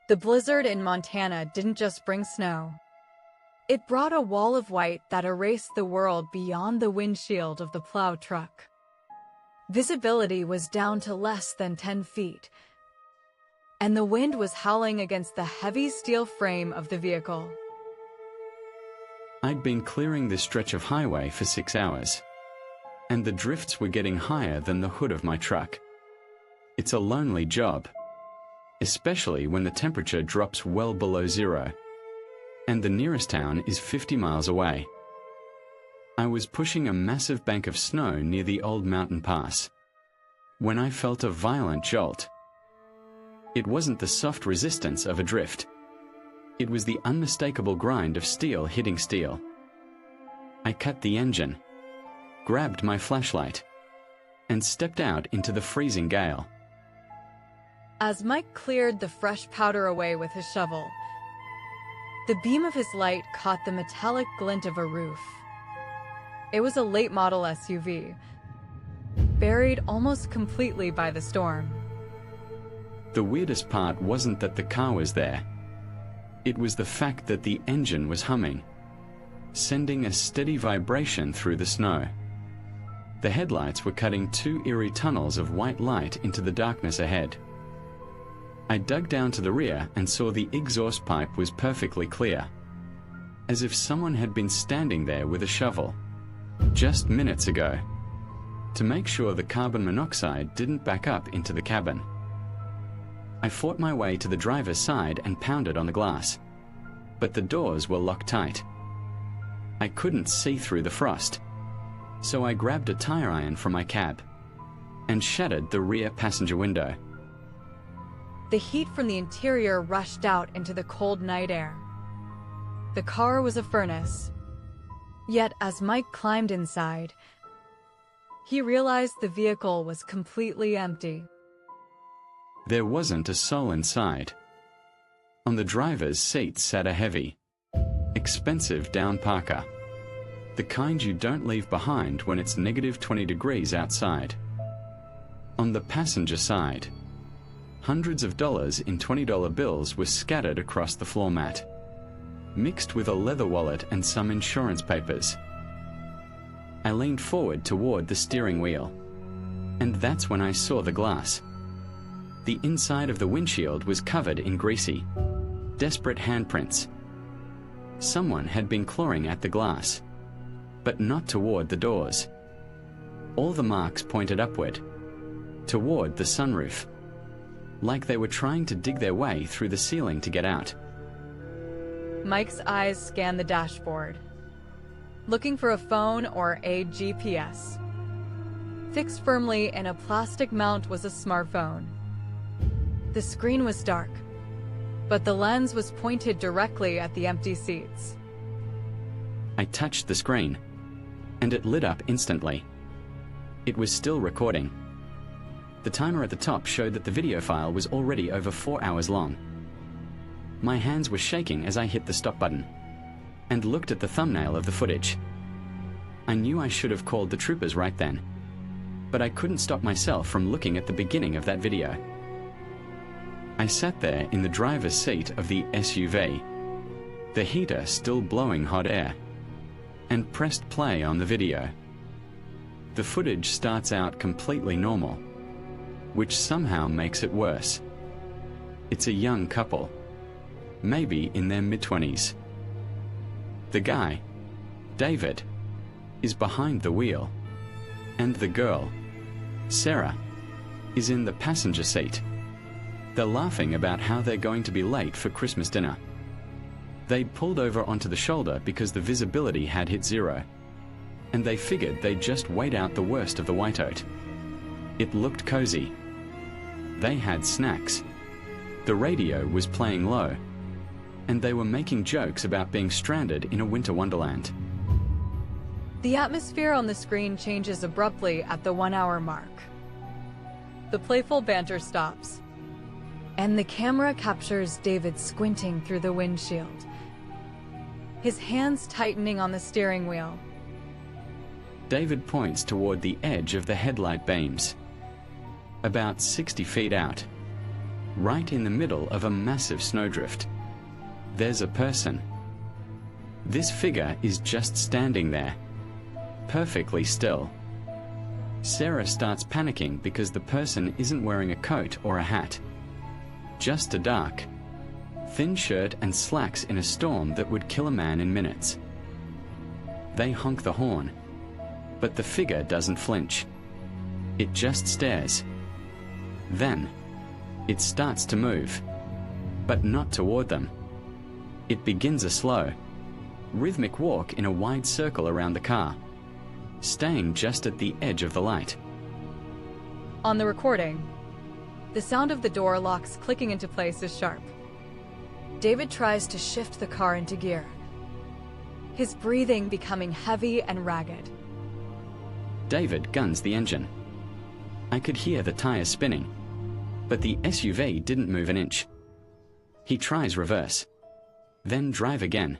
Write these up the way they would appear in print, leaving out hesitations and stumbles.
The blizzard in Montana didn't just bring snow. It brought a wall of white that erased the world beyond the windshield of the plow truck. Visibility was down to less than 10 feet, and the wind was howling against the heavy steel frame of the vehicle. I'd been clearing this stretch of highway for 6 hours, and the drifts were getting higher than the hood of my truck. It's a lonely job, especially when the temperature drops well below zero, and the nearest town is 50 miles away. I was pushing a massive bank of snow near the old mountain pass when I felt a violent jolt. It wasn't the soft resistance of a drift. It was the unmistakable grind of steel hitting steel. I cut the engine, grabbed my flashlight, and stepped out into the freezing gale. As Mike cleared the fresh powder away with his shovel, the beam of his light caught the metallic glint of a roof. It was a late-model SUV, buried almost completely by the storm. The weirdest part wasn't that the car was there. It was the fact that the engine was humming, sending a steady vibration through the snow. The headlights were cutting 2 eerie tunnels of white light into the darkness ahead. I dug down to the rear and saw the exhaust pipe was perfectly clear, as if someone had been standing there with a shovel, just minutes ago, to make sure the carbon monoxide didn't back up into the cabin. I fought my way to the driver's side and pounded on the glass, but the doors were locked tight. I couldn't see through the frost, so I grabbed a tire iron from my cab and shattered the rear passenger window. The heat from the interior rushed out into the cold night air. The car was a furnace. Yet as Mike climbed inside, he realized the vehicle was completely empty. There wasn't a soul inside. On the driver's seat sat a heavy, expensive down parka, the kind you don't leave behind when it's negative 20 degrees outside. On the passenger side, hundreds of dollars in $20 bills were scattered across the floor mat, mixed with a leather wallet and some insurance papers. I leaned forward toward the steering wheel, and that's when I saw the glass. The inside of the windshield was covered in greasy, desperate handprints. Someone had been clawing at the glass, but not toward the doors. All the marks pointed upward, toward the sunroof, like they were trying to dig their way through the ceiling to get out. Mike's eyes scanned the dashboard, looking for a phone or a GPS. Fixed firmly in a plastic mount was a smartphone. The screen was dark, but the lens was pointed directly at the empty seats. I touched the screen, and it lit up instantly. It was still recording. The timer at the top showed that the video file was already over 4 hours long. My hands were shaking as I hit the stop button and looked at the thumbnail of the footage. I knew I should have called the troopers right then, but I couldn't stop myself from looking at the beginning of that video. I sat there in the driver's seat of the SUV, the heater still blowing hot air, and pressed play on the video. The footage starts out completely normal, which somehow makes it worse. It's a young couple, maybe in their mid-20s. The guy, David, is behind the wheel, and the girl, Sarah, is in the passenger seat. They're laughing about how they're going to be late for Christmas dinner. They'd pulled over onto the shoulder because the visibility had hit zero, and they figured they'd just wait out the worst of the whiteout. It looked cozy. They had snacks. The radio was playing low, and they were making jokes about being stranded in a winter wonderland. The atmosphere on the screen changes abruptly at the 1 hour mark. The playful banter stops, and the camera captures David squinting through the windshield, his hands tightening on the steering wheel. David points toward the edge of the headlight beams, about 60 feet out. right in the middle of a massive snowdrift. There's a person. This figure is just standing there, perfectly still. Sarah starts panicking because the person isn't wearing a coat or a hat. Just a dark, thin shirt and slacks in a storm that would kill a man in minutes. They honk the horn, but the figure doesn't flinch. It just stares. Then, it starts to move, but not toward them. It begins a slow, rhythmic walk in a wide circle around the car, staying just at the edge of the light. On the recording, the sound of the door locks clicking into place is sharp. David tries to shift the car into gear, his breathing becoming heavy and ragged. David guns the engine. I could hear the tires spinning, but the SUV didn't move an inch. He tries reverse, then drive again,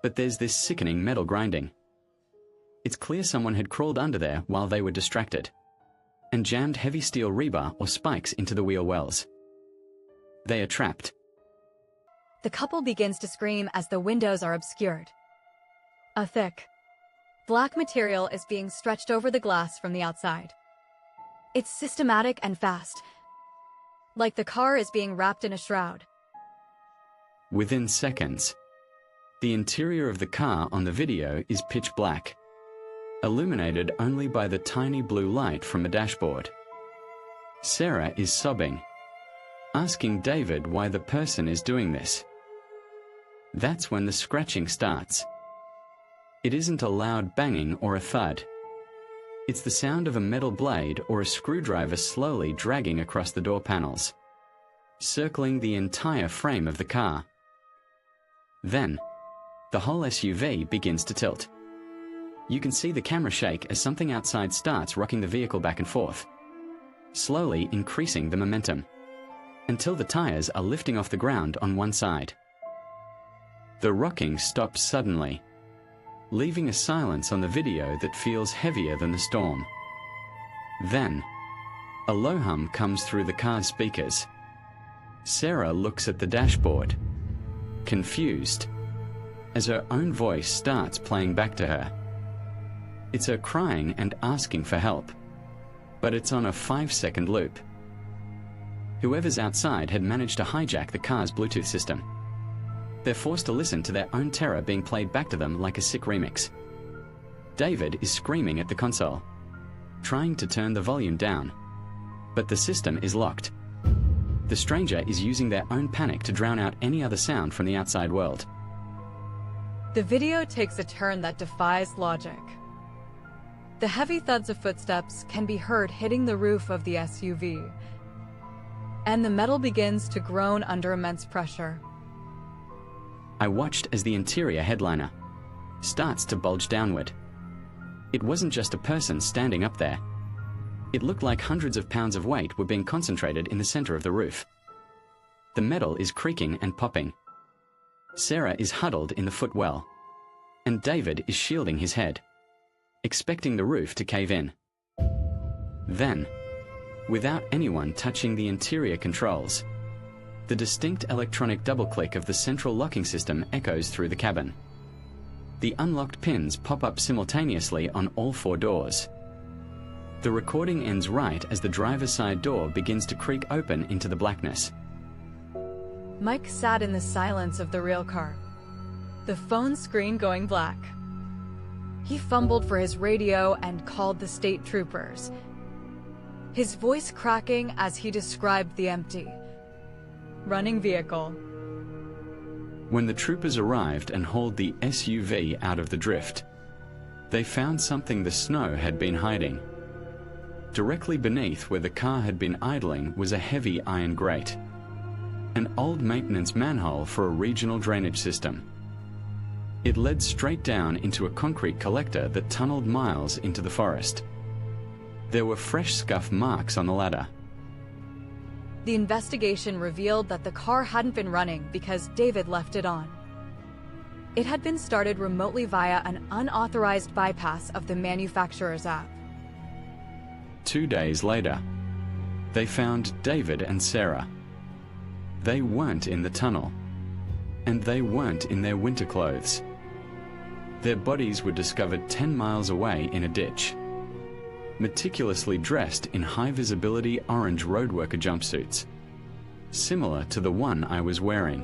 but there's this sickening metal grinding. It's clear someone had crawled under there while they were distracted, and jammed heavy steel rebar or spikes into the wheel wells. They are trapped. The couple begins to scream as the windows are obscured. A thick, black material is being stretched over the glass from the outside. It's systematic and fast, like the car is being wrapped in a shroud. Within seconds, the interior of the car on the video is pitch black, illuminated only by the tiny blue light from a dashboard. Sarah is sobbing, asking David why the person is doing this. That's when the scratching starts. It isn't a loud banging or a thud. It's the sound of a metal blade or a screwdriver slowly dragging across the door panels, circling the entire frame of the car. Then, the whole SUV begins to tilt. You can see the camera shake as something outside starts rocking the vehicle back and forth, slowly increasing the momentum, until the tires are lifting off the ground on one side. The rocking stops suddenly, leaving a silence on the video that feels heavier than the storm. Then, a low hum comes through the car's speakers. Sarah looks at the dashboard, confused, as her own voice starts playing back to her. It's her crying and asking for help, but it's on a 5-second loop. Whoever's outside had managed to hijack the car's Bluetooth system. They're forced to listen to their own terror being played back to them like a sick remix. David is screaming at the console, trying to turn the volume down, but the system is locked. The stranger is using their own panic to drown out any other sound from the outside world. The video takes a turn that defies logic. The heavy thuds of footsteps can be heard hitting the roof of the SUV, and the metal begins to groan under immense pressure. I watched as the interior headliner starts to bulge downward. It wasn't just a person standing up there. It looked like hundreds of pounds of weight were being concentrated in the center of the roof. The metal is creaking and popping. Sarah is huddled in the footwell, and David is shielding his head, expecting the roof to cave in. Then, without anyone touching the interior controls, the distinct electronic double-click of the central locking system echoes through the cabin. The unlocked pins pop up simultaneously on all 4 doors. The recording ends right as the driver's side door begins to creak open into the blackness. Mike sat in the silence of the real car, the phone screen going black. He fumbled for his radio and called the state troopers, his voice cracking as he described the empty, running vehicle. When the troopers arrived and hauled the SUV out of the drift, they found something the snow had been hiding. Directly beneath where the car had been idling was a heavy iron grate, an old maintenance manhole for a regional drainage system. It led straight down into a concrete collector that tunneled miles into the forest. There were fresh scuff marks on the ladder. The investigation revealed that the car hadn't been running because David left it on. It had been started remotely via an unauthorized bypass of the manufacturer's app. 2 days later, they found David and Sarah They weren't in the tunnel, and they weren't in their winter clothes. Their bodies were discovered 10 miles away in a ditch, meticulously dressed in high-visibility orange roadworker jumpsuits, similar to the one I was wearing.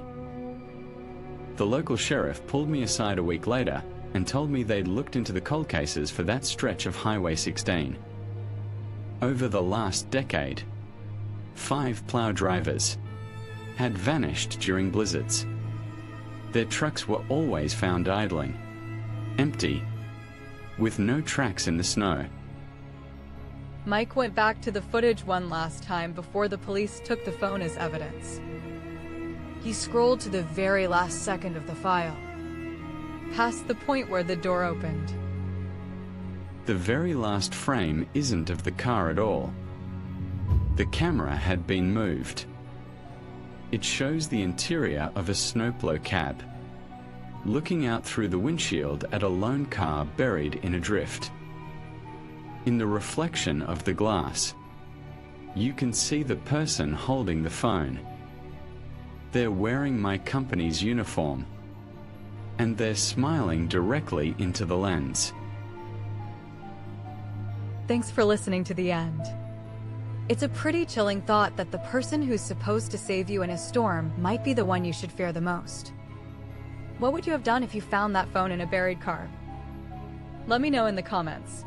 The local sheriff pulled me aside a week later and told me they'd looked into the cold cases for that stretch of Highway 16. Over the last decade, 5 plow drivers had vanished during blizzards. Their trucks were always found idling, empty, with no tracks in the snow. Mike went back to the footage one last time before the police took the phone as evidence. He scrolled to the very last second of the file, past the point where the door opened. The very last frame isn't of the car at all. The camera had been moved. It shows the interior of a snowplow cab, looking out through the windshield at a lone car buried in a drift. In the reflection of the glass, you can see the person holding the phone. They're wearing my company's uniform, and they're smiling directly into the lens. Thanks for listening to the end. It's a pretty chilling thought that the person who's supposed to save you in a storm might be the one you should fear the most. What would you have done if you found that phone in a buried car? Let me know in the comments.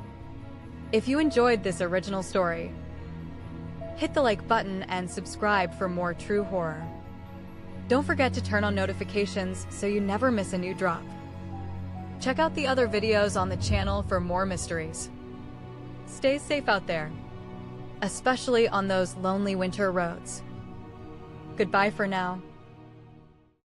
If you enjoyed this original story, hit the like button and subscribe for more true horror. Don't forget to turn on notifications so you never miss a new drop. Check out the other videos on the channel for more mysteries. Stay safe out there, especially on those lonely winter roads. Goodbye for now.